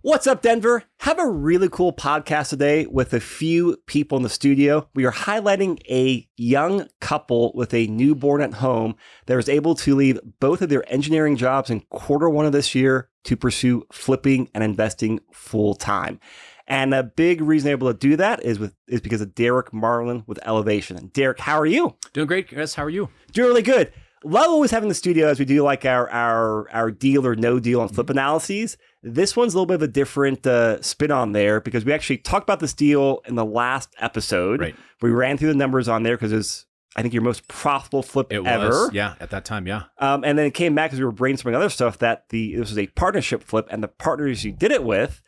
What's up, Denver? Have a really cool podcast today with a few people in the studio. We are highlighting a young couple with a newborn at home that was able to leave both of their engineering jobs in Q1 of this year to pursue flipping and investing full time. And a big reason they're able to do that is because of Derek Marlin with Elevation. And Derek, how are you? Doing great, Chris. How are you? Doing really good. Love always having the studio as we do like our deal or no deal on flip analyses. This one's a little bit of a different spin on there because we actually talked about this deal in the last episode. Right. We ran through the numbers on there because it's, I think, your most profitable flip ever. Yeah, at that time, yeah. And then it came back as we were brainstorming other stuff that this was a partnership flip, and the partners you did it with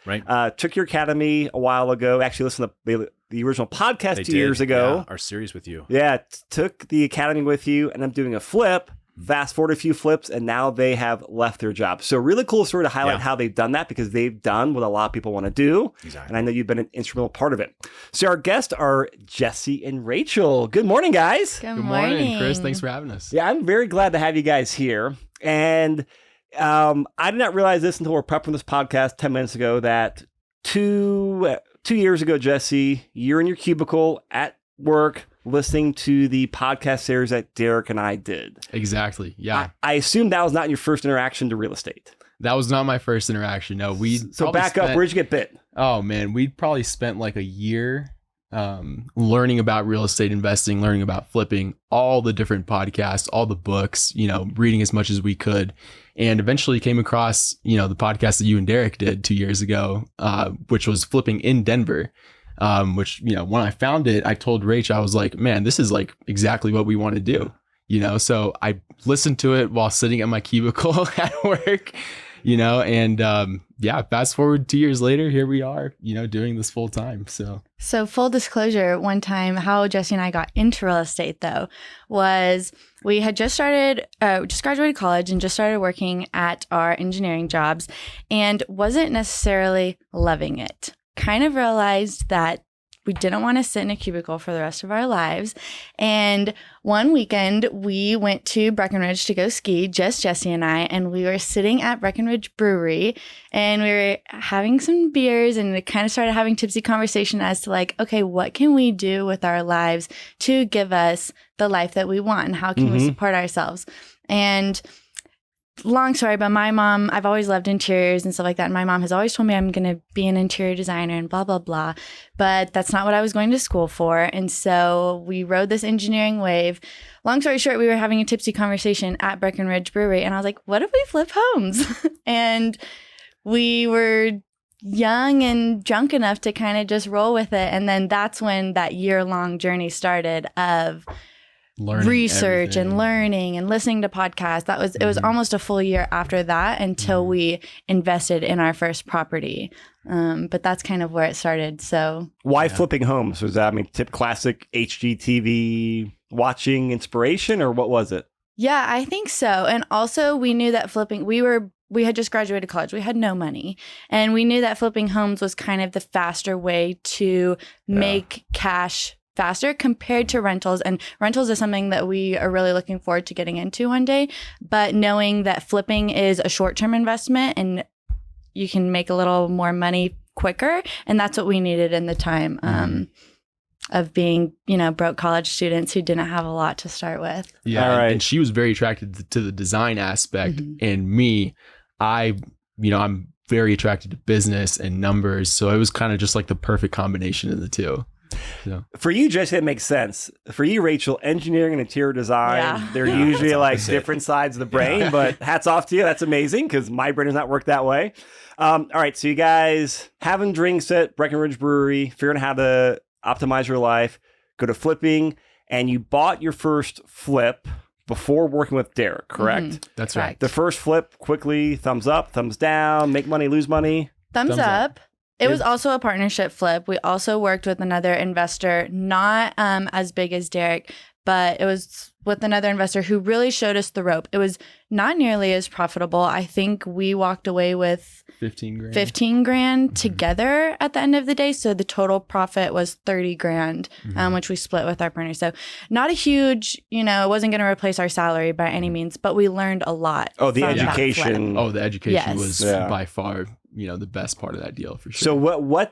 took your academy a while ago. Actually, listened to the original podcast 2 years ago. Yeah, our series with you. Yeah, took the academy with you, and I'm doing a flip. Fast forward a few flips, and now they have left their job. So really cool story to highlight how they've done that because they've done what a lot of people want to do. Exactly. And I know you've been an instrumental part of it. So our guests are Jesse and Rachel. Good morning, guys. Good morning, Chris. Thanks for having us. Yeah, I'm very glad to have you guys here. And I did not realize this until we're prepping this podcast 10 minutes ago that two years ago, Jesse, you're in your cubicle at work listening to the podcast series that Derek and I did. Exactly. Yeah. I assume that was not your first interaction to real estate. That was not my first interaction. No, So back up. Where'd you get bit? Oh man, we probably spent like a year learning about real estate investing, learning about flipping, all the different podcasts, all the books, reading as much as we could. And eventually came across, the podcast that you and Derek did 2 years ago, which was Flipping in Denver. Which, when I found it, I told Rach, I was like, man, this is like exactly what we want to do, so I listened to it while sitting at my cubicle at work, and fast forward 2 years later, here we are, doing this full time. So full disclosure, one time how Jesse and I got into real estate though, was we had just graduated college and just started working at our engineering jobs and wasn't necessarily loving it. Kind of realized that we didn't want to sit in a cubicle for the rest of our lives. And one weekend we went to Breckenridge to go ski, just Jesse and I, and we were sitting at Breckenridge Brewery and we were having some beers and it kind of started having tipsy conversation as to like, okay, what can we do with our lives to give us the life that we want and how can we support ourselves? And long story, but my mom, I've always loved interiors and stuff like that. And my mom has always told me I'm going to be an interior designer and blah, blah, blah. But that's not what I was going to school for. And so we rode this engineering wave. Long story short, we were having a tipsy conversation at Breckenridge Brewery. And I was like, what if we flip homes? And we were young and drunk enough to kind of just roll with it. And then that's when that year-long journey started of research and learning and listening to podcasts. It was almost a full year after that until we invested in our first property. But that's kind of where it started. So why flipping homes? Was that, tip classic HGTV watching inspiration or what was it? Yeah, I think so. And also we knew that flipping, we had just graduated college. We had no money. And we knew that flipping homes was kind of the faster way to make cash faster compared to rentals. And rentals is something that we are really looking forward to getting into one day. But knowing that flipping is a short-term investment and you can make a little more money quicker. And that's what we needed in the time of being, broke college students who didn't have a lot to start with. Yeah. All right. And she was very attracted to the design aspect. And me, I'm very attracted to business and numbers. So it was kind of just like the perfect combination of the two. So. For you, Jesse, it makes sense. For you, Rachel, engineering and interior design, they're usually like different sides of the brain, but hats off to you. That's amazing because my brain does not work that way. All right, so you guys having drinks at Breckenridge Brewery, figuring out how to optimize your life, go to flipping, and you bought your first flip before working with Derek, correct? That's right. The first flip, quickly, thumbs up, thumbs down, make money, lose money? Thumbs up. It was also a partnership flip. We also worked with another investor, not as big as Derek, but it was with another investor who really showed us the rope. It was not nearly as profitable. I think we walked away with 15 grand together at the end of the day. So the total profit was 30 grand, which we split with our partner. So not a huge, it wasn't going to replace our salary by any means, but we learned a lot. Oh, the education. The education was by far the best part of that deal for sure. So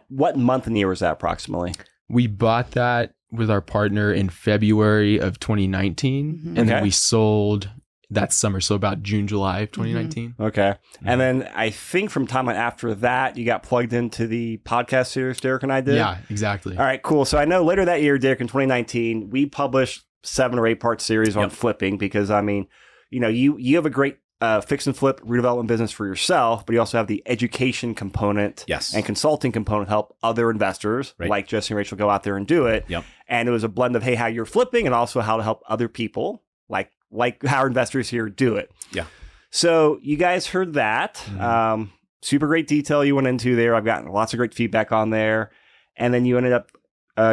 what month and year was that approximately? We bought that with our partner in February of 2019, and then we sold that summer. So about June, July of 2019. Okay. And then I think from time after that, you got plugged into the podcast series Derek and I did. Yeah, exactly. All right, cool. So I know later that year, Derek, in 2019, we published 7 or 8 part series on flipping because, I mean, you have a great fix and flip redevelopment business for yourself, but you also have the education component and consulting component to help other investors like Jesse and Rachel go out there and do it. Yep. And it was a blend of, hey, how you're flipping and also how to help other people like how our investors here do it. Yeah. So you guys heard that. Super great detail you went into there. I've gotten lots of great feedback on there. And then you ended up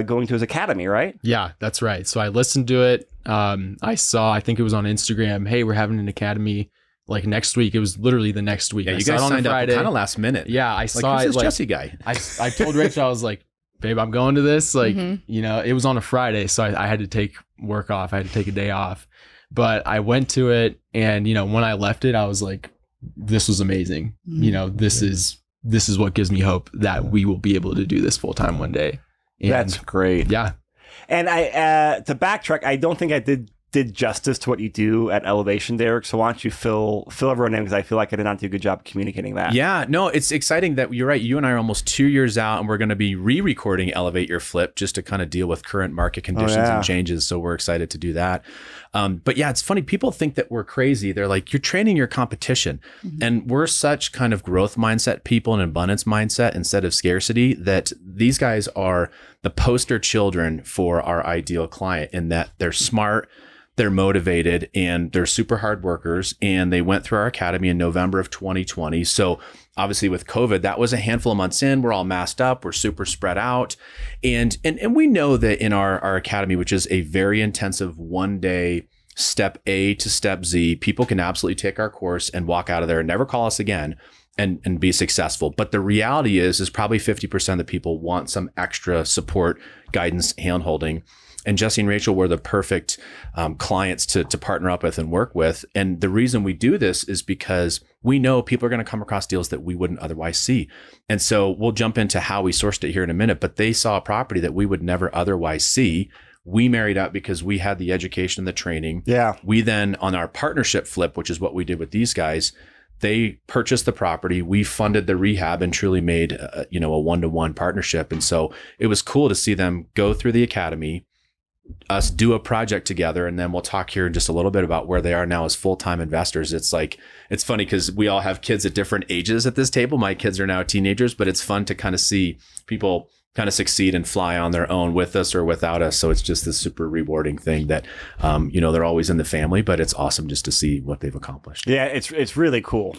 going to his academy, right? Yeah, that's right. So I listened to it. I think it was on Instagram. Hey, we're having an academy like next week. It was literally the next week. Yeah, you guys signed up kind of last minute. Yeah, I saw it. Who's this Jesse guy? I told Rachel, I was like, babe, I'm going to this. Like, it was on a Friday, so I had to take work off. I had to take a day off. But I went to it, and when I left it, I was like, this was amazing. This is what gives me hope that we will be able to do this full time one day. And that's great. Yeah. And I to backtrack, I don't think I did justice to what you do at Elevation, Derek. So why don't you fill everyone in, because I feel like I did not do a good job communicating that. Yeah, no, it's exciting that you're right. You and I are almost 2 years out, and we're going to be re-recording Elevate Your Flip just to kind of deal with current market conditions and changes. So we're excited to do that. But yeah, it's funny. People think that we're crazy. They're like, you're training your competition. And we're such kind of growth mindset people and abundance mindset instead of scarcity that these guys are the poster children for our ideal client in that they're smart, they're motivated, and they're super hard workers. And they went through our academy in November of 2020. So obviously with COVID, that was a handful of months in. We're all masked up. We're super spread out. And we know that in our academy, which is a very intensive 1-day step A to step Z, people can absolutely take our course and walk out of there and never call us again and be successful. But the reality is probably 50% of the people want some extra support, guidance, handholding. And Jesse and Rachel were the perfect clients to partner up with and work with. And the reason we do this is because we know people are going to come across deals that we wouldn't otherwise see. And so we'll jump into how we sourced it here in a minute, but they saw a property that we would never otherwise see. We married up because we had the education and the training. Yeah. We then, on our partnership flip, which is what we did with these guys, they purchased the property. We funded the rehab and truly made a 1-to-1 partnership. And so it was cool to see them go through the academy, us do a project together, and then we'll talk here in just a little bit about where they are now as full-time investors. It's funny because we all have kids at different ages at this table. My kids are now teenagers, but it's fun to kind of see people kind of succeed and fly on their own with us or without us. So it's just this super rewarding thing that, they're always in the family, but it's awesome just to see what they've accomplished. Yeah, it's really cool.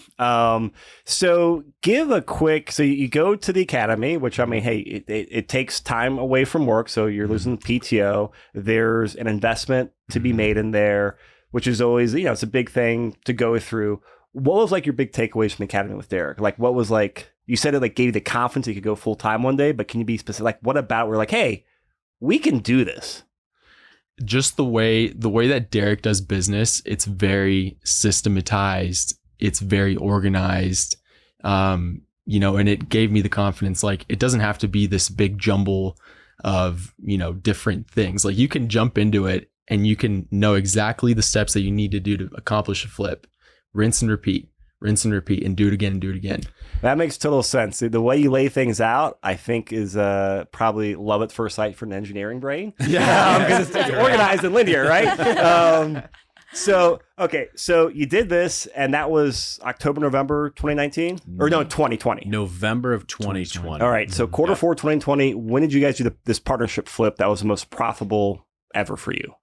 So give a quick, so you go to the academy, which I mean, hey, it takes time away from work. So you're losing PTO. There's an investment to be made in there, which is always, it's a big thing to go through. What was like your big takeaways from the academy with Derek? Like, what was like, you said it like gave you the confidence you could go full time one day, but can you be specific? Like, what about we're like, hey, we can do this? Just the way that Derek does business, it's very systematized. It's very organized. And it gave me the confidence. Like, it doesn't have to be this big jumble of, different things. Like, you can jump into it and you can know exactly the steps that you need to do to accomplish a flip. Rinse and repeat, and do it again and do it again. That makes total sense. The way you lay things out, I think, is probably love at first sight for an engineering brain. Yeah, because it's organized and linear, right? So you did this, and that was October, November 2019? Or no, 2020. November of 2020. All right, so quarter 4 2020, when did you guys do this partnership flip that was the most profitable ever for you?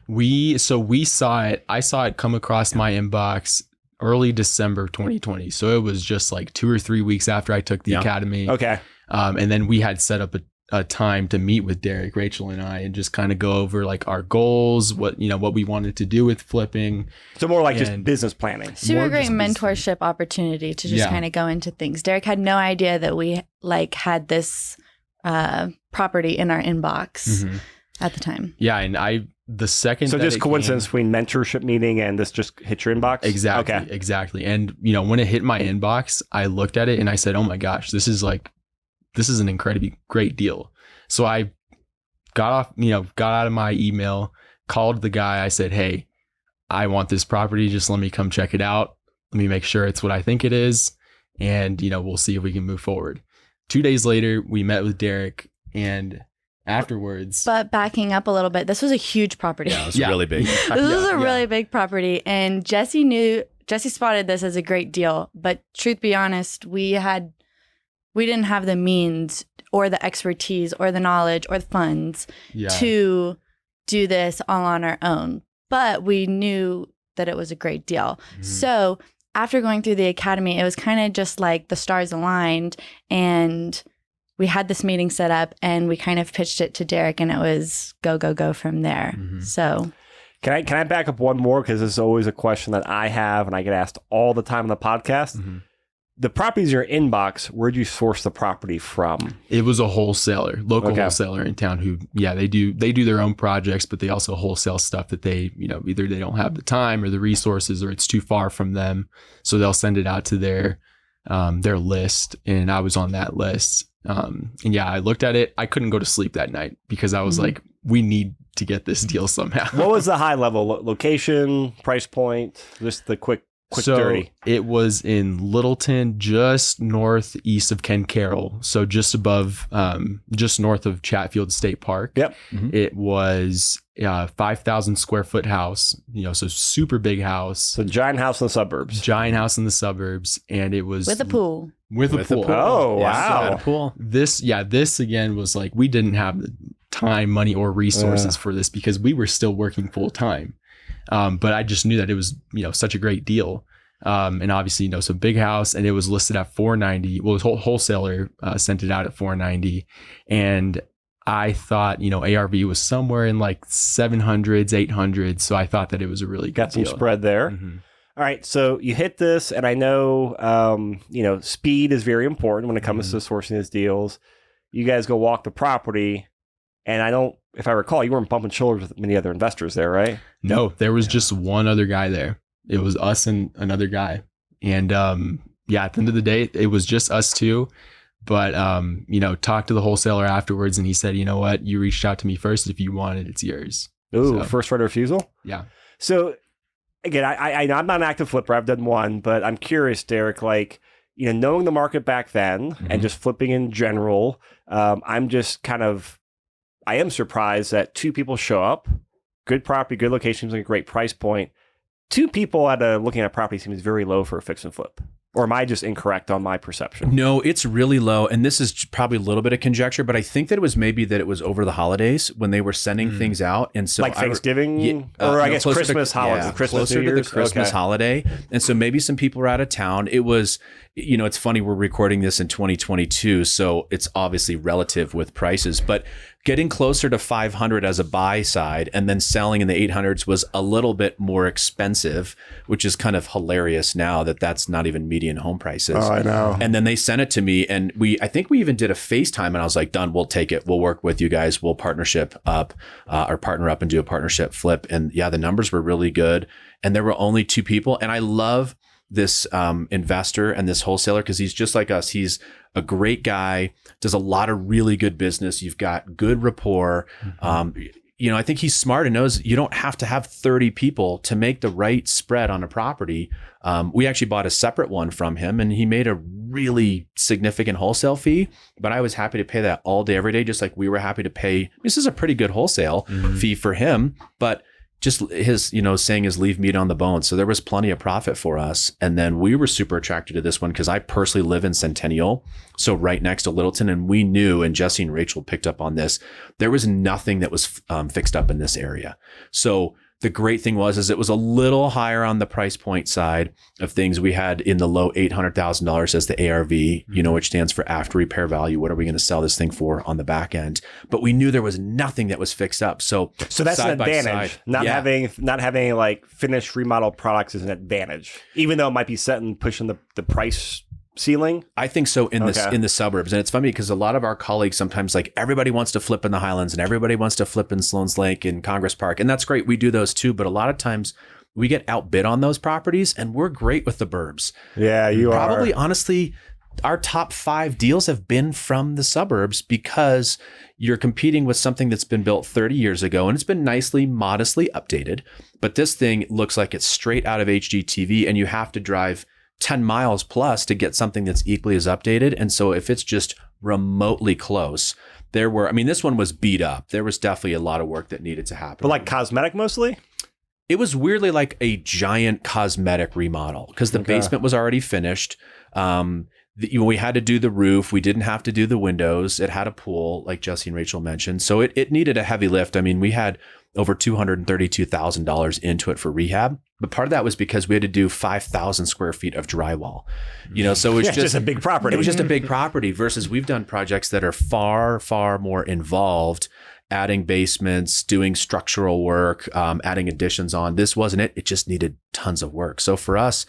We saw it. I saw it come across my inbox early December 2020. So it was just like 2 or 3 weeks after I took the academy. Okay. And then we had set up a time to meet with Derek, Rachel, and I, and just kind of go over like our goals, what we wanted to do with flipping. So more like just business planning. Super great mentorship opportunity to just kind of go into things. Derek had no idea that we had this property in our inbox at the time. Yeah, and the second. So just coincidence between mentorship meeting and this just hit your inbox? Exactly. Okay. Exactly. And, when it hit my inbox, I looked at it and I said, oh my gosh, this is an incredibly great deal. So I got out of my email, called the guy. I said, hey, I want this property. Just let me come check it out. Let me make sure it's what I think it is. And, we'll see if we can move forward. 2 days later, we met with Derek, and afterwards. But backing up a little bit, this was a huge property. Yeah, it was really big. This was a really big property. And Jesse spotted this as a great deal. But truth be honest, we didn't have the means or the expertise or the knowledge or the funds to do this all on our own. But we knew that it was a great deal. Mm-hmm. So after going through the academy, it was kind of just like the stars aligned, and we had this meeting set up, and we kind of pitched it to Derek, and it was go, go, go from there. Mm-hmm. So can I back up one more? Because this is always a question that I have and I get asked all the time on the podcast. Mm-hmm. The properties in your inbox, where'd you source the property from? It was a wholesaler, local wholesaler in town who, they do their own projects, but they also wholesale stuff that they, either they don't have the time or the resources, or it's too far from them. So they'll send it out to their list. And I was on that list. I looked at it. I couldn't go to sleep that night because I was like, we need to get this deal somehow. What was the high level location, price point, just the quick dirty? It was in Littleton, just northeast of Ken Carroll. So just above, just north of Chatfield State Park. Yep. Mm-hmm. It was 5,000 square foot house, so super big house. So giant house in the suburbs. And it was with a pool. With a pool. Oh, wow. So pool. This again was like, we didn't have the time, money, or resources for this because we were still working full time. But I just knew that it was, such a great deal. And obviously, so big house, and it was listed at $490. Well, the wholesaler sent it out at $490. And I thought, ARV was somewhere in like 700s, 800s. So I thought that it was a really good deal. Got some spread there. Mm-hmm. All right. So you hit this, and I know, speed is very important when it comes to sourcing these deals. You guys go walk the property, and if I recall, you weren't bumping shoulders with many other investors there, right? No, there was just one other guy there. It was us and another guy. And at the end of the day, it was just us two. But, talked to the wholesaler afterwards, and he said, you know what? You reached out to me first. If you want it, it's yours. Ooh, first right of refusal? Yeah. So, again, I'm not an active flipper. I've done one, but I'm curious, Derek, knowing the market back then and just flipping in general, I'm just I am surprised that two people show up, good property, good location, seems like a great price point. Two people looking at a property seems very low for a fix and flip. Or am I just incorrect on my perception? No, it's really low. And this is probably a little bit of conjecture, but I think that it was maybe that it was over the holidays when they were sending things out. And so like Thanksgiving I guess Christmas holiday. Christmas, closer to the Christmas holiday. And so maybe some people were out of town. It was, it's funny, we're recording this in 2022. So it's obviously relative with prices, but getting closer to 500 as a buy side and then selling in the 800s was a little bit more expensive, which is kind of hilarious now that that's not even median home prices. Oh, I know. And then they sent it to me, and I think we even did a FaceTime, and I was like, done, we'll take it. We'll work with you guys. We'll partner up and do a partnership flip. And the numbers were really good. And there were only two people. And I love this investor and this wholesaler because he's just like us. He's a great guy, does a lot of really good business. You've got good rapport. I think he's smart and knows you don't have to have 30 people to make the right spread on a property. We actually bought a separate one from him, and he made a really significant wholesale fee, but I was happy to pay that all day, every day, just like we were happy to pay. This is a pretty good wholesale fee for him, but just his, saying is leave meat on the bone. So there was plenty of profit for us. And then we were super attracted to this one because I personally live in Centennial, so right next to Littleton. And we knew, and Jesse and Rachel picked up on this, there was nothing that was fixed up in this area. So the great thing was it was a little higher on the price point side of things. We had in the low $800,000 as the ARV, which stands for after repair value. What are we going to sell this thing for on the back end? But we knew there was nothing that was fixed up. So that's an advantage. Not having like finished remodel products is an advantage, even though it might be set and pushing the price ceiling? I think so in the suburbs. And it's funny because a lot of our colleagues sometimes like everybody wants to flip in the Highlands and everybody wants to flip in Sloan's Lake and Congress Park. And that's great. We do those too. But a lot of times we get outbid on those properties and we're great with the burbs. Yeah, you Probably, are. honestly, our top 5 deals have been from the suburbs because you're competing with something that's been built 30 years ago and it's been nicely, modestly updated. But this thing looks like it's straight out of HGTV and you have to drive 10 miles plus to get something that's equally as updated. And so if it's just remotely close, this one was beat up. There was definitely a lot of work that needed to happen. But like cosmetic mostly? It was weirdly like a giant cosmetic remodel because the basement was already finished. We had to do the roof. We didn't have to do the windows. It had a pool, like Jesse and Rachel mentioned. So it needed a heavy lift. I mean, we had over $232,000 into it for rehab. But part of that was because we had to do 5,000 square feet of drywall. So it was just a big property. It was just a big property versus we've done projects that are far, far more involved, adding basements, doing structural work, adding additions on. This wasn't it. It just needed tons of work. So for us,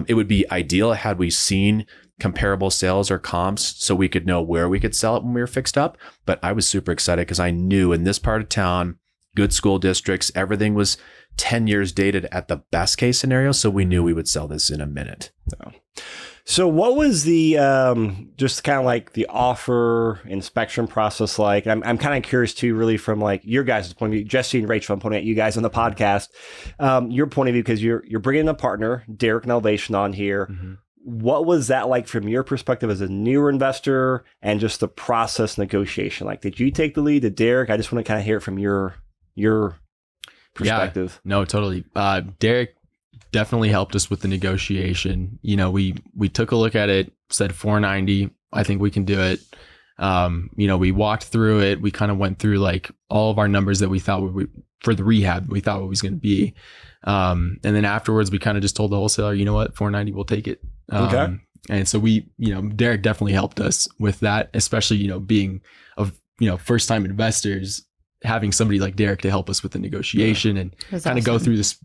it would be ideal had we seen comparable sales or comps so we could know where we could sell it when we were fixed up. But I was super excited because I knew in this part of town, good school districts, everything was 10 years dated at the best case scenario. So we knew we would sell this in a minute. So what was the, just kind of like the offer inspection process like? I'm kind of curious too, really from like your guys' point of view, Jesse and Rachel, I'm pointing at you guys on the podcast, your point of view, because you're bringing a partner, Derek and Elevation on here. Mm-hmm. What was that like from your perspective as a newer investor and just the process negotiation? Like, did you take the lead? Did Derek? I just want to kind of hear it from your perspective. Yeah, no, totally. Derek definitely helped us with the negotiation. We took a look at it, said 490. I think we can do it. We walked through it. We kind of went through like all of our numbers that we thought for the rehab, we thought what it was going to be. And then afterwards, we kind of just told the wholesaler, you know what, 490, we'll take it. Okay. And so Derek definitely helped us with that, especially, being first time investors, having somebody like Derek to help us with the negotiation and kind of go through this,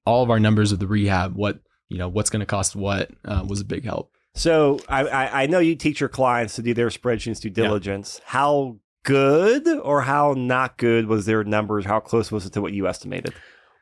all of our numbers of the rehab, what's going to cost what, was a big help. So I know you teach your clients to do their spreadsheets due diligence. Yeah. How good or how not good was their numbers? How close was it to what you estimated?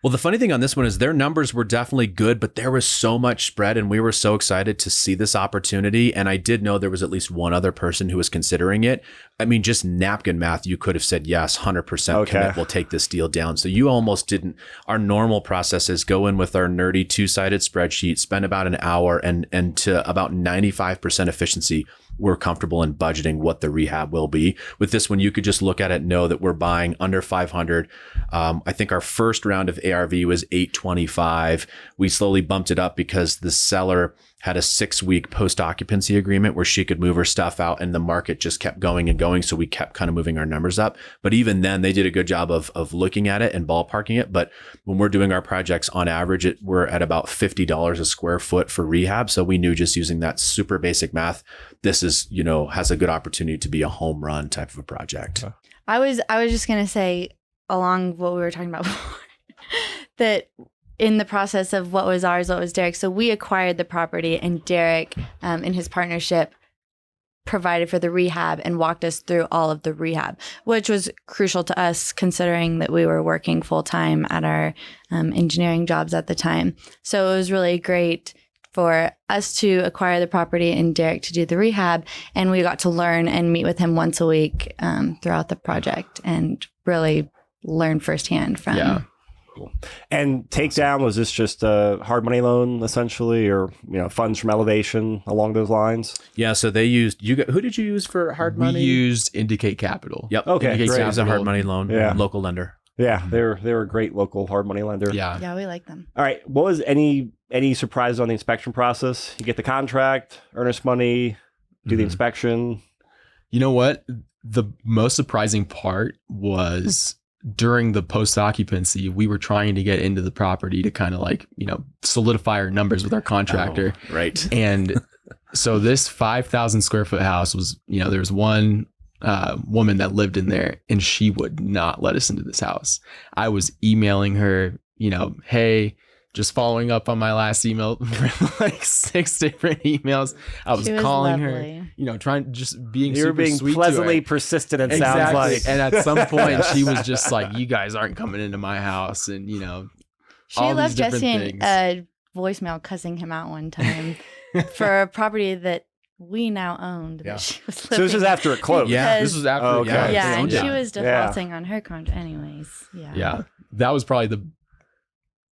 Well, the funny thing on this one is their numbers were definitely good, but there was so much spread and we were so excited to see this opportunity. And I did know there was at least one other person who was considering it. I mean, just napkin math, you could have said, yes, 100% commit, we'll take this deal down. So you almost didn't. Our normal process is go in with our nerdy 2-sided spreadsheet, spend about an hour and to about 95% efficiency, we're comfortable in budgeting what the rehab will be. With this one, you could just look at it and know that we're buying under 500. I think our first round of ARV was 825. We slowly bumped it up because the seller had a 6-week post-occupancy agreement where she could move her stuff out and the market just kept going and going. So we kept kind of moving our numbers up. But even then, they did a good job of looking at it and ballparking it. But when we're doing our projects on average, we're at about $50 a square foot for rehab. So we knew just using that super basic math, this is, has a good opportunity to be a home run type of a project. I was just going to say, along what we were talking about before, that in the process of what was ours, what was Derek's. So we acquired the property and Derek, in his partnership, provided for the rehab and walked us through all of the rehab, which was crucial to us considering that we were working full time at our engineering jobs at the time. So it was really great for us to acquire the property and Derek to do the rehab. And we got to learn and meet with him once a week throughout the project and really learn firsthand from him. Cool. And takedown, was this just a hard money loan essentially, or funds from Elevation along those lines? Yeah, so they used who did you use for hard money? We used Indicate Capital. Yep. Okay. Indicate great. Capital is a hard money loan, local lender. Yeah, they're a great local hard money lender. Yeah, we like them. All right. What was any surprises on the inspection process? You get the contract, earnest money, do the inspection. You know what? The most surprising part was during the post-occupancy, we were trying to get into the property to kind of solidify our numbers with our contractor. Oh, right. And so this 5,000 square foot house was, there was one woman that lived in there and she would not let us into this house. I was emailing her, hey, just following up on my last email, like 6 different emails. I was calling her, trying, just being You're super being sweet pleasantly to her. persistent, it Exactly. sounds like. And at some point she was just like, you guys aren't coming into my house. And, She all left these different Jesse things. a voicemail cussing him out one time for a property that we now owned. Yeah. That she was So this is living after it closed. Yeah. This was after. Oh, okay. Yeah, and Yeah. she was defaulting on her contract anyways. Yeah. Yeah. That was probably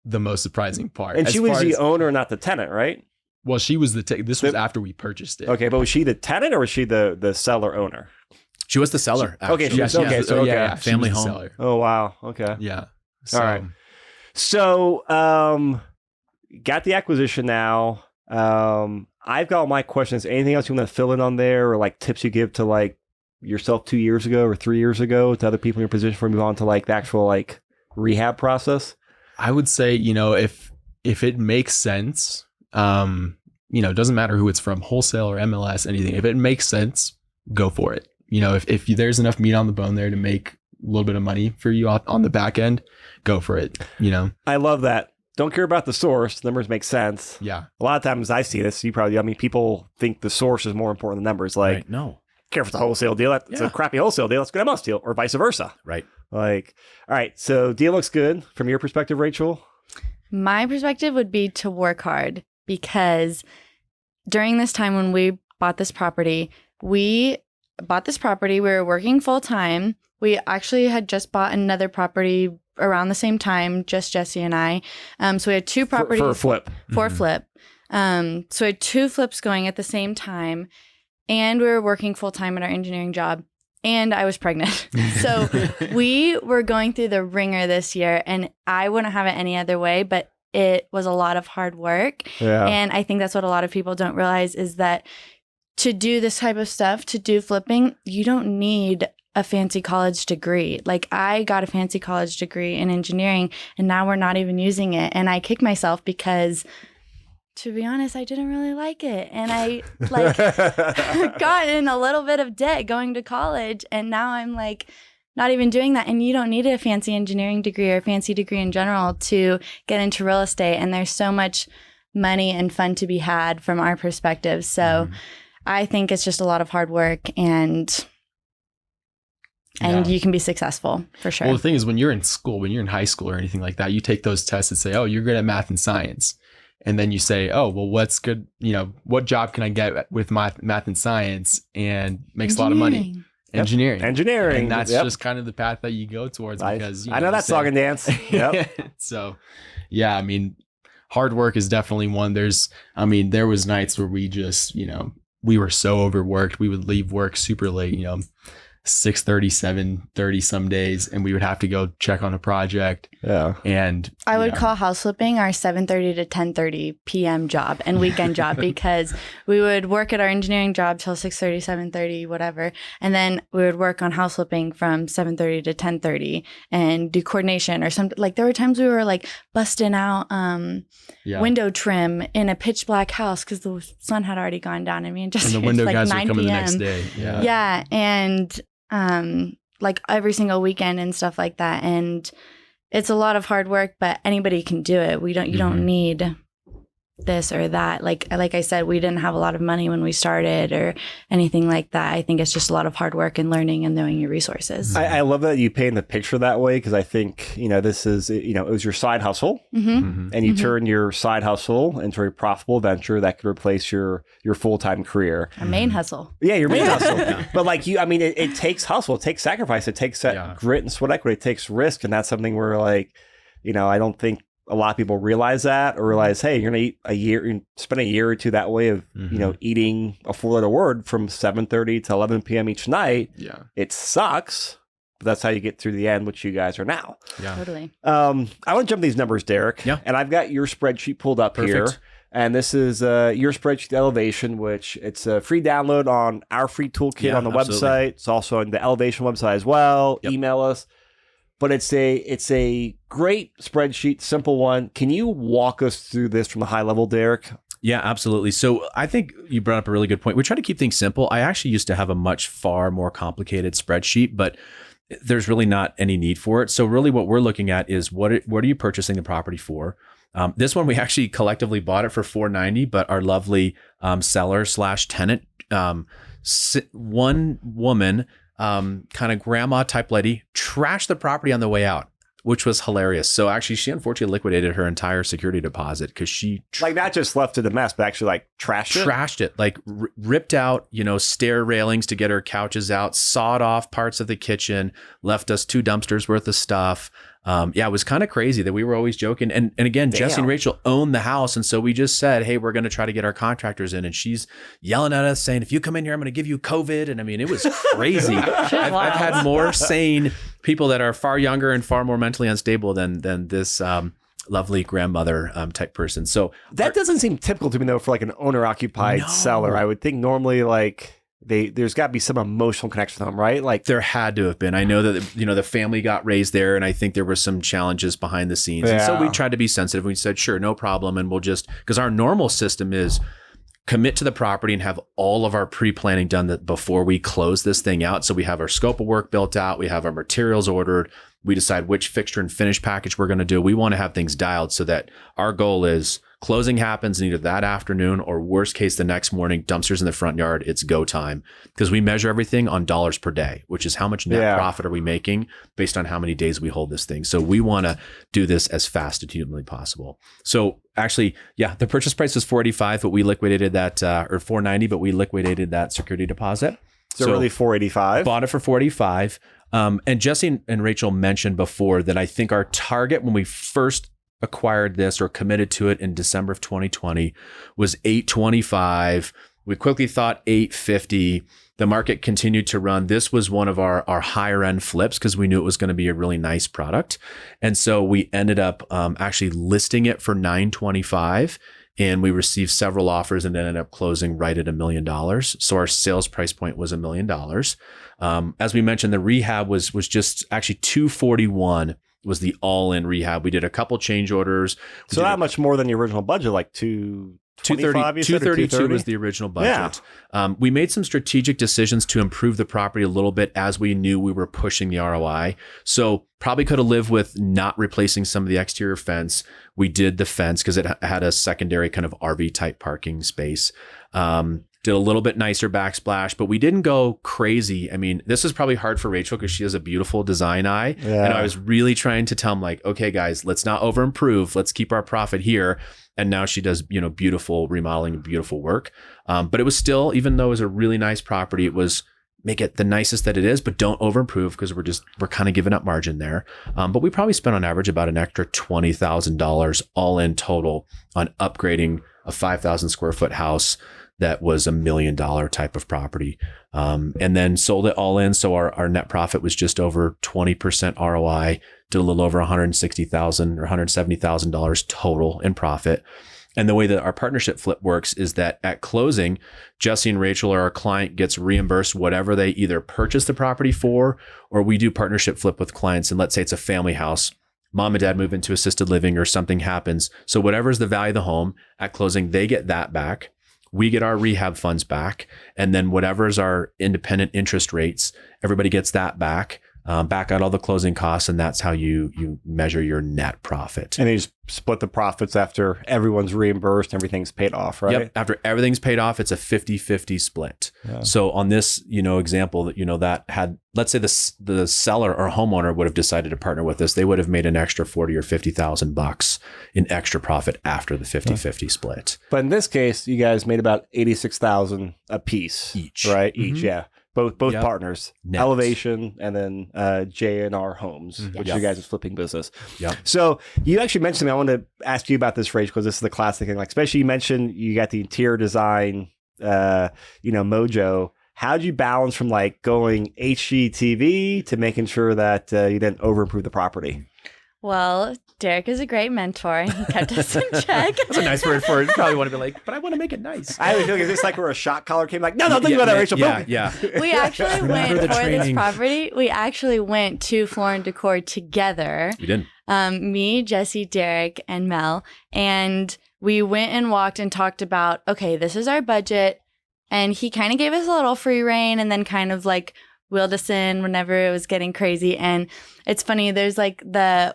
the most surprising part. And As she was far the as- owner, not the tenant, right? Well, she was this was after we purchased it. Okay, but was she the tenant or was she the seller owner? She was the seller. Okay, actually. she was- okay, so she family was the home. seller. Oh, wow. Okay. Yeah. All right. So, got the acquisition now. I've got all my questions. Anything else you want to fill in on there, or like tips you give to like yourself 2 years ago or 3 years ago to other people in your position before we move on to like the actual like rehab process? I would say, if it makes sense, it doesn't matter who it's from, wholesale or MLS, anything. If it makes sense, go for it. If there's enough meat on the bone there to make a little bit of money for you on the back end, go for it. I love that. Don't care about the source. Numbers make sense. Yeah. A lot of times I see this. People think the source is more important than numbers. Like, Right. No. care if it's a wholesale deal. It's a crappy wholesale deal. It's a good MLS deal, or vice versa. Right. Like, all right. So deal looks good from your perspective, Rachel. My perspective would be to work hard, because during this time when we bought this property, we were working full time. We actually had just bought another property around the same time, just Jesse and I. So we had 2 properties for a flip. for a flip. So we had 2 flips going at the same time, and we were working full time at our engineering job, and I was pregnant. So we were going through the ringer this year, and I wouldn't have it any other way, but it was a lot of hard work. Yeah. And I think that's what a lot of people don't realize, is that to do this type of stuff, to do flipping, you don't need a fancy college degree. Like, I got a fancy college degree in engineering, and now we're not even using it. And I kick myself because, to be honest, I didn't really like it. And I got in a little bit of debt going to college, and now I'm like not even doing that. And you don't need a fancy engineering degree or a fancy degree in general to get into real estate. And there's so much money and fun to be had from our perspective. So I think it's just a lot of hard work, and you can be successple for sure. Well, the thing is, when you're in school, when you're in high school or anything like that, you take those tests and say, oh, you're good at math and science. And then you say, oh, well, what's good? What job can I get with math and science and makes a lot of money? Engineering. And that's just kind of the path that you go towards, because I know that song and dance. Yep. So, yeah, hard work is definitely one. There was nights where we just, we were so overworked. We would leave work super late, 6:30, 7:30 some days, and we would have to go check on a project. Yeah. And I would call house flipping our 7:30 to 10:30 p.m. job and weekend job, because we would work at our engineering job till 6:30, 7:30, whatever. And then we would work on house flipping from 7:30 to 10:30 and do coordination or something. Like, there were times we were like busting out window trim in a pitch black house because the sun had already gone down. Just and the window like guys 9 would come in the p.m. next day. Yeah. Yeah. And like every single weekend and stuff like that. And it's a lot of hard work, but anybody can do it. You don't need this or that. Like I said, we didn't have a lot of money when we started or anything like that. I think it's just a lot of hard work and learning and knowing your resources. I love that you paint the picture that way, because I think, this is, it was your side hustle, and you turn your side hustle into a profitable venture that could replace your full-time career. Our main hustle. Yeah, your main hustle. But like it takes hustle, it takes sacrifice, it takes that grit and sweat equity, it takes risk. And that's something where I don't think a lot of people realize that, or realize, hey, you're going to spend a year or two that way of, eating a 4-letter word from 7:30 to 11 p.m. each night. Yeah. It sucks, but that's how you get through the end, which you guys are now. Yeah. Totally. I want to jump these numbers, Derek. Yeah. And I've got your spreadsheet pulled up here. And this is your spreadsheet Elevation, which it's a free download on our free toolkit on the website. It's also on the Elevation website as well. Yep. Email us. But it's a great spreadsheet, simple one. Can you walk us through this from a high level, Derek? Yeah, absolutely. So I think you brought up a really good point. We try to keep things simple. I actually used to have a far more complicated spreadsheet, but there's really not any need for it. So really what we're looking at is what are you purchasing the property for? This one, we actually collectively bought it for $490, but our lovely seller / tenant, one woman, kind of grandma type lady, trashed the property on the way out, which was hilarious. So actually, she unfortunately liquidated her entire security deposit because she like not just left it a mess, but actually like trashed it, like ripped out, stair railings to get her couches out, sawed off parts of the kitchen, left us 2 dumpsters worth of stuff. It was kind of crazy that we were always joking. And again, Damn. Jesse and Rachel own the house. And so we just said, hey, we're going to try to get our contractors in. And she's yelling at us saying, if you come in here, I'm going to give you COVID. And I mean, it was crazy. I've had more sane people that are far younger and far more mentally unstable than this lovely grandmother type person. So that doesn't seem typical to me though for like an owner occupied seller. I would think normally like there's got to be some emotional connection to them, right? Like there had to have been. I know that the family got raised there, and I think there were some challenges behind the scenes. And so we tried to be sensitive. We said, sure, no problem, and we'll just, because our normal system is commit to the property and have all of our pre-planning done before we close this thing out. So we have our scope of work built out, we have our materials ordered, we decide which fixture and finish package we're going to do. We want to have things dialed so that our goal is closing happens either that afternoon or worst case the next morning, dumpsters in the front yard, it's go time. Because we measure everything on dollars per day, which is how much net profit are we making based on how many days we hold this thing. So we want to do this as fast as humanly possible. So actually, the purchase price was $485, but we liquidated that, or $490, but we liquidated that security deposit. So really $485. Bought it for $485. And Jesse and Rachel mentioned before that I think our target when we first acquired this or committed to it in December of 2020 was $825. We quickly thought $850. The market continued to run. This was one of our higher end flips because we knew it was going to be a really nice product. And so we ended up actually listing it for $925. And we received several offers and ended up closing right at $1 million. So our sales price point was $1 million. As we mentioned, the rehab was just actually $241 was the all-in rehab. We did a couple change orders. So not much more than the original budget, like $232 was the original budget. We made some strategic decisions to improve the property a little bit as we knew we were pushing the ROI. So probably could have lived with not replacing some of the exterior fence. We did the fence because it had a secondary kind of RV type parking space. Did a little bit nicer backsplash, but we didn't go crazy. I mean, this is probably hard for Rachel because she has a beautiful design eye. Yeah. And I was really trying to tell them like, okay, guys, let's not over improve. Let's keep our profit here. And now she does, beautiful remodeling and beautiful work. But it was still, even though it was a really nice property, it was make it the nicest that it is, but don't over improve because we're kind of giving up margin there. But we probably spent on average about an extra $20,000 all in total on upgrading a 5,000 square foot house that was $1 million type of property. And then sold it all in. So our net profit was just over 20% ROI, did a little over $160,000 or $170,000 total in profit. And the way that our partnership flip works is that at closing, Jesse and Rachel or our client gets reimbursed whatever they either purchase the property for, or we do partnership flip with clients. And let's say it's a family house. Mom and dad move into assisted living or something happens. So whatever's the value of the home at closing, they get that back. We get our rehab funds back. And then whatever's our independent interest rates, everybody gets that back. Back out all the closing costs, and that's how you measure your net profit. And you just split the profits after everyone's reimbursed, everything's paid off, right? Yep. After everything's paid off, it's a 50-50 split. Yeah. So on this, example that, that had, let's say the seller or homeowner would have decided to partner with us, they would have made an extra $40,000 or $50,000 in extra profit after the 50-50 split. But in this case, you guys made about $86,000 a piece each, right? Mm-hmm. Each, yeah. Both partners, Net. Elevation, and then J&R Homes, which you guys' flipping business. Yeah. So you actually mentioned to me, I want to ask you about this, Rach, because this is the classic thing. Like, especially you mentioned you got the interior design, mojo. How'd you balance from like going HGTV to making sure that you didn't over improve the property? Well, Derek is a great mentor. He kept us in check. That's a nice word for it. You probably want to be like, but I want to make it nice. I have a feeling, is this like where a shot collar came like, no, think about that, Rachel. Yeah. We actually went for this property. We actually went to Floor & Decor together. We did. Me, Jesse, Derek, and Mel. And we went and walked and talked about, okay, this is our budget. And he kind of gave us a little free rein and then kind of like wheeled us in whenever it was getting crazy. And it's funny, there's like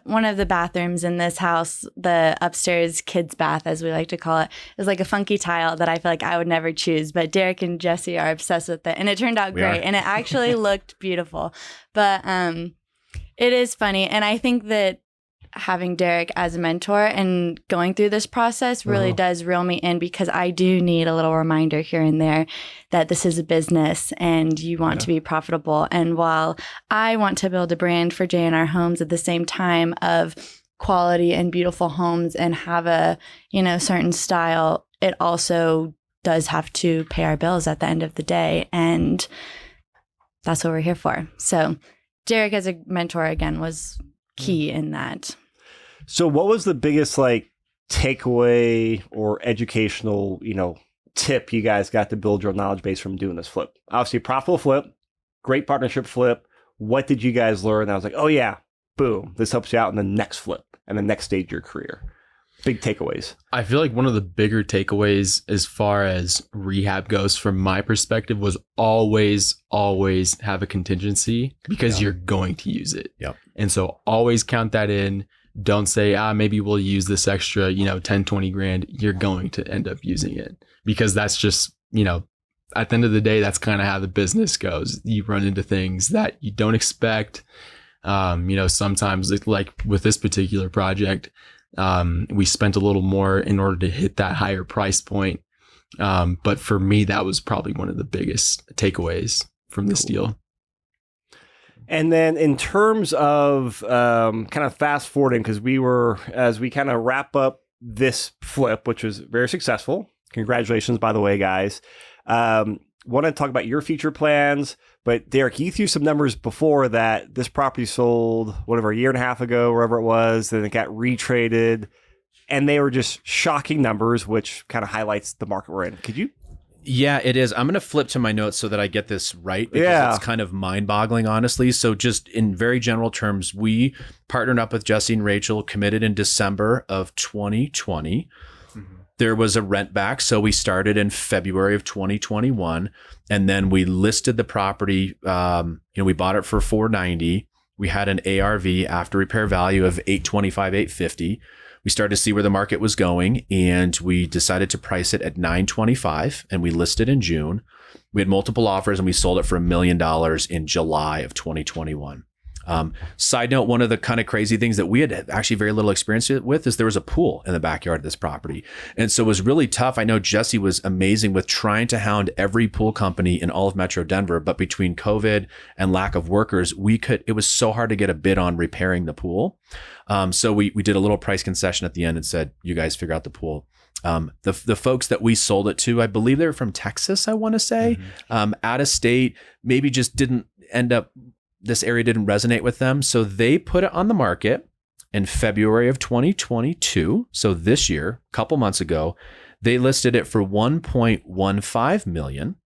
one of the bathrooms in this house, the upstairs kids bath, as we like to call it, is like a funky tile that I feel like I would never choose. But Derek and Jesse are obsessed with it. And it turned out great. And it actually looked beautiful. But it is funny. And I think that having Derek as a mentor and going through this process really does reel me in, because I do need a little reminder here and there that this is a business and you want to be profitable. And while I want to build a brand for J&R Homes at the same time of quality and beautiful homes and have a, certain style, it also does have to pay our bills at the end of the day. And that's what we're here for. So Derek as a mentor, again, was key in that. So what was the biggest takeaway or educational, tip you guys got to build your knowledge base from doing this flip? Obviously, profitable flip, great partnership flip. What did you guys learn? I was like, oh yeah, boom, this helps you out in the next flip and the next stage of your career. Big takeaways. I feel like one of the bigger takeaways as far as rehab goes from my perspective was always have a contingency, because you're going to use it. Yep. And so always count that in. Don't say, maybe we'll use this extra, 10, 20 grand. You're going to end up using it, because that's just, at the end of the day, that's kind of how the business goes. You run into things that you don't expect. Sometimes like with this particular project, we spent a little more in order to hit that higher price point. But for me, that was probably one of the biggest takeaways from this deal. And then in terms of kind of fast forwarding, because as we kind of wrap up this flip, which was very successful. Congratulations, by the way, guys. Want to talk about your future plans, but Derek, you threw some numbers before that this property sold, a year and a half ago, wherever it was, then it got retraded, and they were just shocking numbers, which kind of highlights the market we're in. Could you? Yeah, it is. I'm going to flip to my notes so that I get this right, because it's kind of mind-boggling, honestly. So just in very general terms, we partnered up with Jesse and Rachel, committed in December of 2020. There was a rent back. So we started in February of 2021, and then we listed the property. We bought it for $490. We had an ARV, after repair value, of $825, $850. We started to see where the market was going, and we decided to price it at $925, and we listed in June. We had multiple offers, and we sold it for $1 million in July of 2021. Side note, one of the kind of crazy things that we had actually very little experience with is there was a pool in the backyard of this property. And so it was really tough. I know Jesse was amazing with trying to hound every pool company in all of Metro Denver, but between COVID and lack of workers, it was so hard to get a bid on repairing the pool. So we did a little price concession at the end and said, you guys figure out the pool. The folks that we sold it to, I believe they're from Texas, I want to say, out of state, maybe just didn't end up, this area didn't resonate with them. So they put it on the market in February of 2022. So this year, a couple months ago, they listed it for $1.15 million.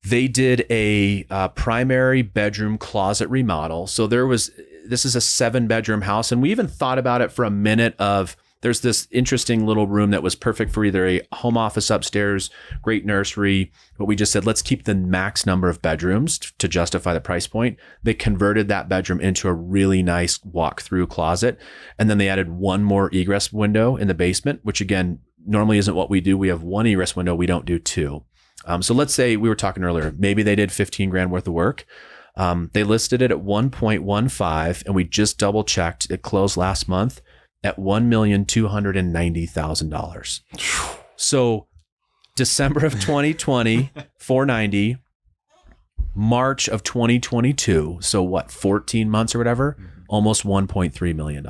They did a primary bedroom closet remodel. So this is a 7-bedroom house. And we even thought about it for a minute of, there's this interesting little room that was perfect for either a home office upstairs, great nursery, but we just said, let's keep the max number of bedrooms to justify the price point. They converted that bedroom into a really nice walk-through closet. And then they added one more egress window in the basement, which again, normally isn't what we do. We have one egress window. We don't do two. So let's say we were talking earlier, maybe they did 15 grand worth of work. They listed it at 1.15, and we just double checked. It closed last month at $1,290,000. So December of 2020, 490, March of 2022. So what, 14 months or whatever, almost $1.3 million.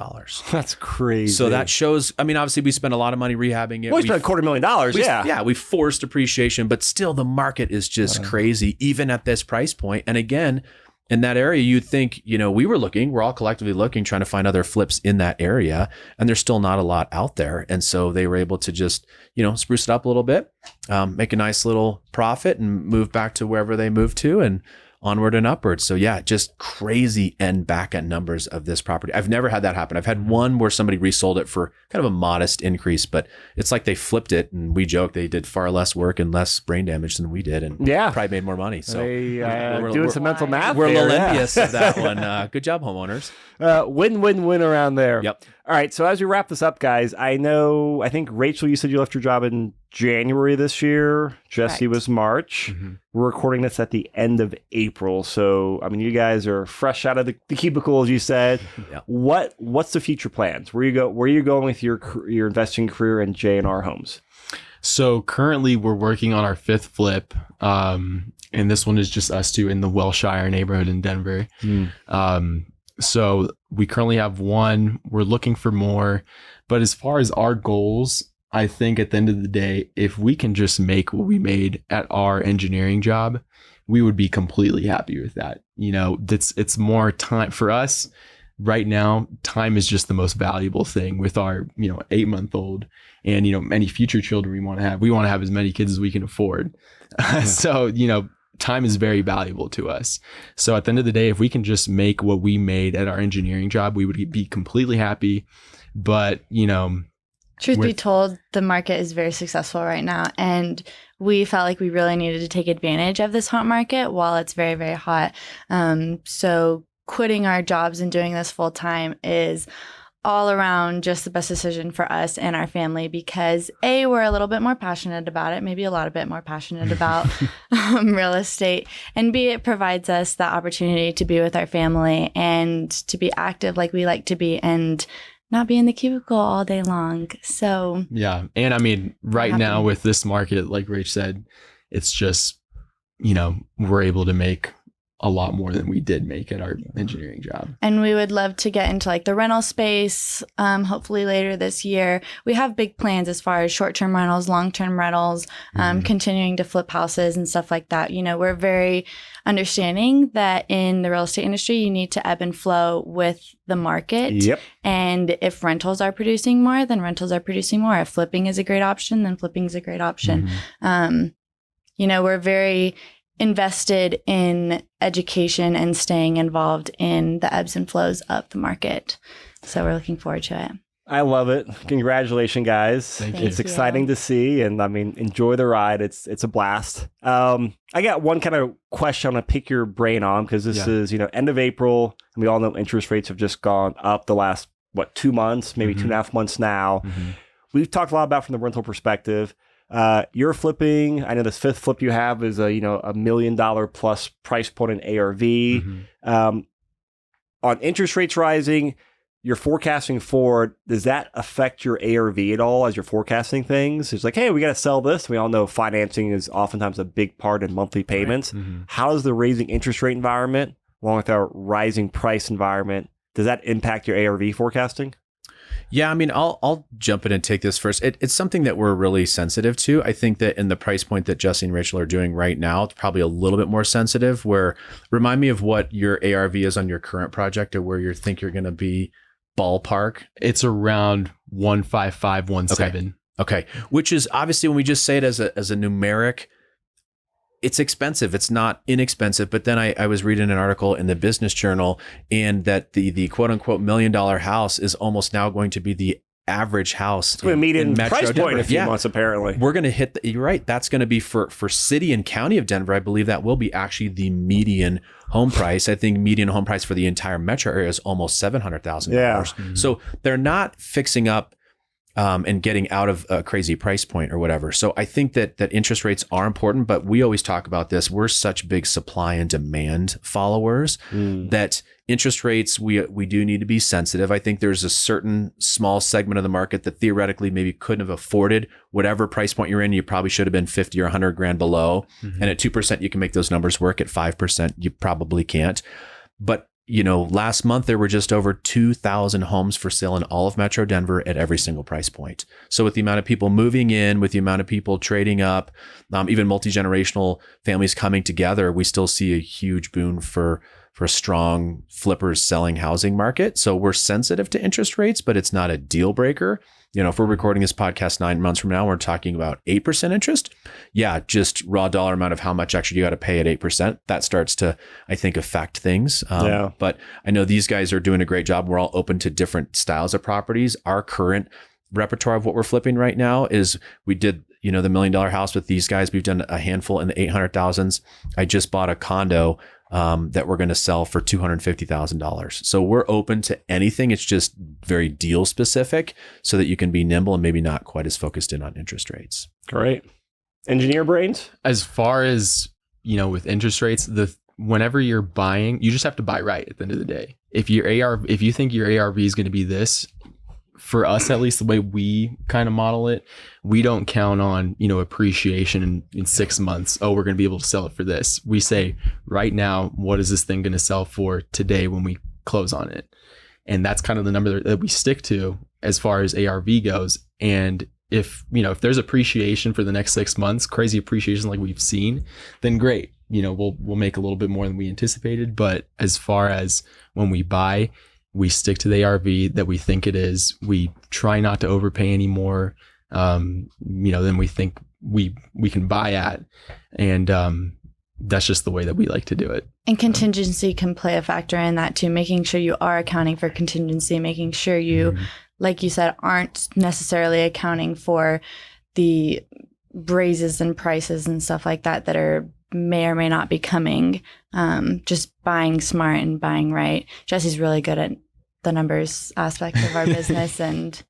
That's crazy. So that shows, I mean, obviously we spent a lot of money rehabbing it. We spent $250,000. Yeah. We forced appreciation, but still the market is just crazy, even at this price point. And again, in that area, you'd think, we're all collectively looking, trying to find other flips in that area, and there's still not a lot out there. And so they were able to just, spruce it up a little bit, make a nice little profit and move back to wherever they moved to. And onward and upward. So yeah, just crazy end back end numbers of this property. I've never had that happen. I've had one where somebody resold it for kind of a modest increase, but it's like they flipped it, and we joke they did far less work and less brain damage than we did, and probably made more money. So we're doing some mental math. We're a little envious of that one. Good job, homeowners. Win around there. Yep. All right. So as we wrap this up, guys, I think Rachel, you said you left your job in January this year. Jesse was March. Mm-hmm. We're recording this at the end of April. So, I mean, you guys are fresh out of the cubicle, as you said. Yep. What's the future plans? Where are you going with your investing career in J&R Homes? So currently we're working on our 5th flip. And this one is just us two in the Welshire neighborhood in Denver. So we currently have one. We're looking for more. But as far as our goals, I think at the end of the day, if we can just make what we made at our engineering job, we would be completely happy with that. You know, it's more time for us right now. Time is just the most valuable thing with our, 8-month-old and, any future children we want to have. We want to have as many kids as we can afford. So, time is very valuable to us. So at the end of the day, if we can just make what we made at our engineering job, we would be completely happy. But, truth be told, the market is very successful right now. And we felt like we really needed to take advantage of this hot market while it's very, very hot. So quitting our jobs and doing this full time is all around just the best decision for us and our family because A, we're a little bit more passionate about it, maybe a lot bit more passionate about real estate, and B, it provides us the opportunity to be with our family and to be active like we like to be and not be in the cubicle all day long. So yeah. And I mean, right now with this market, like Rach said, it's just, we're able to make a lot more than we did make at our engineering job. And we would love to get into like the rental space, hopefully later this year. We have big plans as far as short-term rentals, long-term rentals, continuing to flip houses and stuff like that. We're very understanding that in the real estate industry, you need to ebb and flow with the market. Yep. And if rentals are producing more, then rentals are producing more. If flipping is a great option, then flipping is a great option. We're very invested in education and staying involved in the ebbs and flows of the market. So we're looking forward to it. I love it. Congratulations, guys. Thank you. It's exciting to see. And I mean, enjoy the ride. It's a blast. I got one kind of question I want to pick your brain on because this is, end of April. And we all know interest rates have just gone up the last, 2 months, maybe 2.5 months now. We've talked a lot about from the rental perspective. You're flipping. I know this 5th flip you have is $1 million plus price point in ARV. On interest rates rising, you're forecasting forward. Does that affect your ARV at all as you're forecasting things? It's like, hey, we got to sell this. We all know financing is oftentimes a big part in monthly payments. Right. How does the raising interest rate environment, along with our rising price environment, does that impact your ARV forecasting? Yeah, I mean, I'll jump in and take this first. It's something that we're really sensitive to. I think that in the price point that Jesse and Rachel are doing right now, it's probably a little bit more sensitive. Where remind me of what your ARV is on your current project, or where you think you're going to be ballpark. It's around 155, 17. Okay, which is obviously when we just say it as a numeric. It's expensive. It's not inexpensive. But then I was reading an article in the Business Journal, and that the quote unquote $1 million house is almost now going to be the average house. It's going to meet in price point in a few months, apparently. We're going to hit you're right. That's going to be for city and county of Denver. I believe that will be actually the median home price. I think median home price for the entire metro area is almost $700,000. Yeah. So they're not fixing up and getting out of a crazy price point or whatever. So I think that interest rates are important, but we always talk about this. We're such big supply and demand followers that interest rates, we do need to be sensitive. I think there's a certain small segment of the market that theoretically maybe couldn't have afforded whatever price point you're in. You probably should have been 50 or 100 grand below. And at 2%, you can make those numbers work. At 5%, you probably can't. But last month there were just over 2,000 homes for sale in all of Metro Denver at every single price point. So with the amount of people moving in, with the amount of people trading up, even multi-generational families coming together, we still see a huge boon for for a strong flippers selling housing market. So we're sensitive to interest rates, but it's not a deal breaker. If we're recording this podcast 9 months from now, we're talking about 8% interest. Yeah, just raw dollar amount of how much actually you got to pay at 8%. That starts to, I think, affect things. But I know these guys are doing a great job. We're all open to different styles of properties. Our current repertoire of what we're flipping right now is we did, the $1 million house with these guys. We've done a handful in the 800,000s. I just bought a condo that we're going to sell for $250,000. So we're open to anything. It's just very deal specific so that you can be nimble and maybe not quite as focused in on interest rates. Great. Engineer brains? As far as, with interest rates, whenever you're buying, you just have to buy right at the end of the day. If you think your ARV is going to be this, for us, at least the way we kind of model it, we don't count on, appreciation in 6 months. Oh, we're going to be able to sell it for this. We say right now, what is this thing going to sell for today when we close on it? And that's kind of the number that we stick to as far as ARV goes. And if there's appreciation for the next 6 months, crazy appreciation like we've seen, then great. We'll make a little bit more than we anticipated. But as far as when we buy, we stick to the ARV that we think it is. We try not to overpay any more, than we think we can buy at. And that's just the way that we like to do it. And contingency can play a factor in that too, making sure you are accounting for contingency, making sure you, like you said, aren't necessarily accounting for the raises and prices and stuff like that are may or may not be coming. Just buying smart and buying right. Jesse's really good at the numbers aspect of our business, and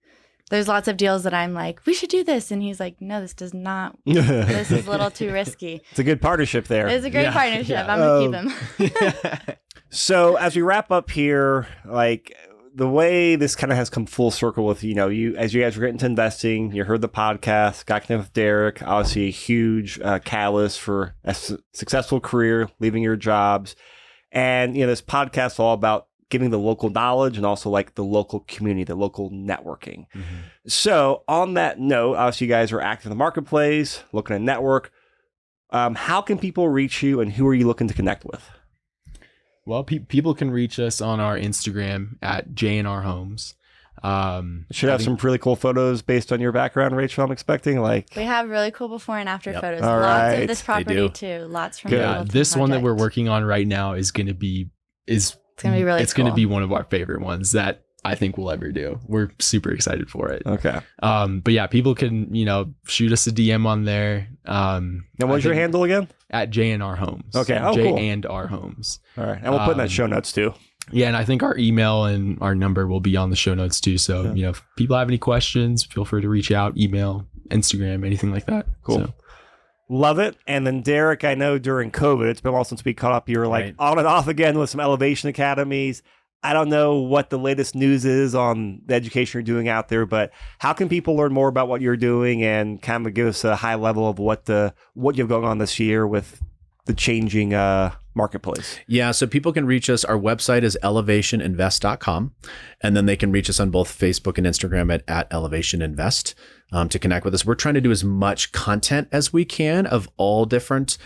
there's lots of deals that I'm like, we should do this, and he's like, no, this does not. This is a little too risky. It's a good partnership there. It's a great partnership. Yeah. I'm gonna keep him. So as we wrap up here, like the way this kind of has come full circle with, you as you guys were getting into investing, you heard the podcast, got connected with Derek, obviously a huge catalyst for a successful career, leaving your jobs. And, this podcast is all about giving the local knowledge and also like the local community, the local networking. So on that note, obviously you guys are active in the marketplace, looking to network. How can people reach you and who are you looking to connect with? Well, people can reach us on our Instagram at JNR Homes. Should have some really cool photos based on your background, Rachel, I'm expecting. We have really cool before and after photos. All Lots right. of this property too. Lots from this one that we're working on right now is going to be it's going to be really it's going to be one of our favorite ones that I think we'll ever do. We're super excited for it. Okay. But yeah, people can, shoot us a DM on there. And what's your handle again? At JNR Homes. Okay. Oh, J cool. and R Homes. All right. And we'll put in that show notes too. Yeah. And I think our email and our number will be on the show notes too. So, if people have any questions, feel free to reach out, email, Instagram, anything like that. Cool. So. Love it. And then Derek, I know during COVID, it's been a while since we caught up. You were like on and off again with some elevation academies. I don't know what the latest news is on the education you're doing out there, but how can people learn more about what you're doing and kind of give us a high level of what you have going on this year with the changing marketplace? Yeah, so people can reach us. Our website is elevationinvest.com, and then they can reach us on both Facebook and Instagram at elevationinvest. To connect with us. We're trying to do as much content as we can of all different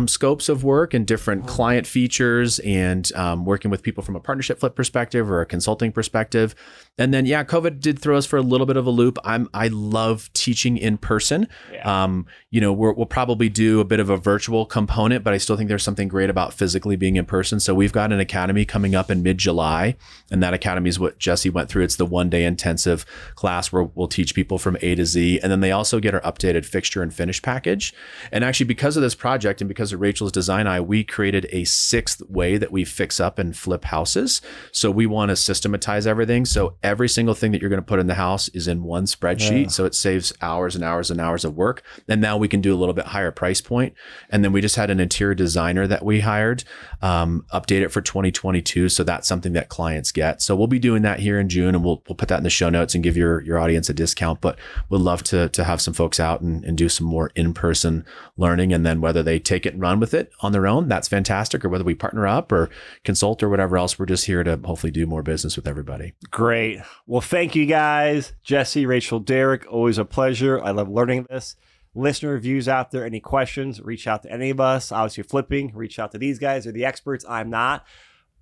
scopes of work and different client features and working with people from a partnership flip perspective or a consulting perspective. And then, COVID did throw us for a little bit of a loop. I love teaching in person. Yeah. We'll probably do a bit of a virtual component, but I still think there's something great about physically being in person. So we've got an academy coming up in mid-July, and that academy is what Jesse went through. It's the one-day intensive class where we'll teach people from A to Z. And then they also get our updated fixture and finish package. And actually, because of this project and because of Rachel's design eye, we created a 6th way that we fix up and flip houses. So we want to systematize everything. So every single thing that you're going to put in the house is in one spreadsheet. Yeah. So it saves hours and hours and hours of work. And now we can do a little bit higher price point. And then we just had an interior designer that we hired, update it for 2022. So that's something that clients get. So we'll be doing that here in June, and we'll put that in the show notes and give your audience a discount. But we'd love to have some folks out and do some more in-person learning. And then whether they take it and run with it on their own, that's fantastic. Or whether we partner up or consult or whatever else, we're just here to hopefully do more business with everybody. Great. Well, thank you guys. Jesse, Rachel, Derek, always a pleasure. I love learning this. Listener reviews out there, any questions, reach out to any of us. Obviously, flipping, reach out to these guys. They're the experts. I'm not.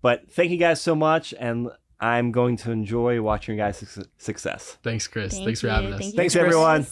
But thank you guys so much. And I'm going to enjoy watching your guys' success. Thanks, Chris. Thank Thanks for you. having us. Thank you, Thanks, Chris. everyone.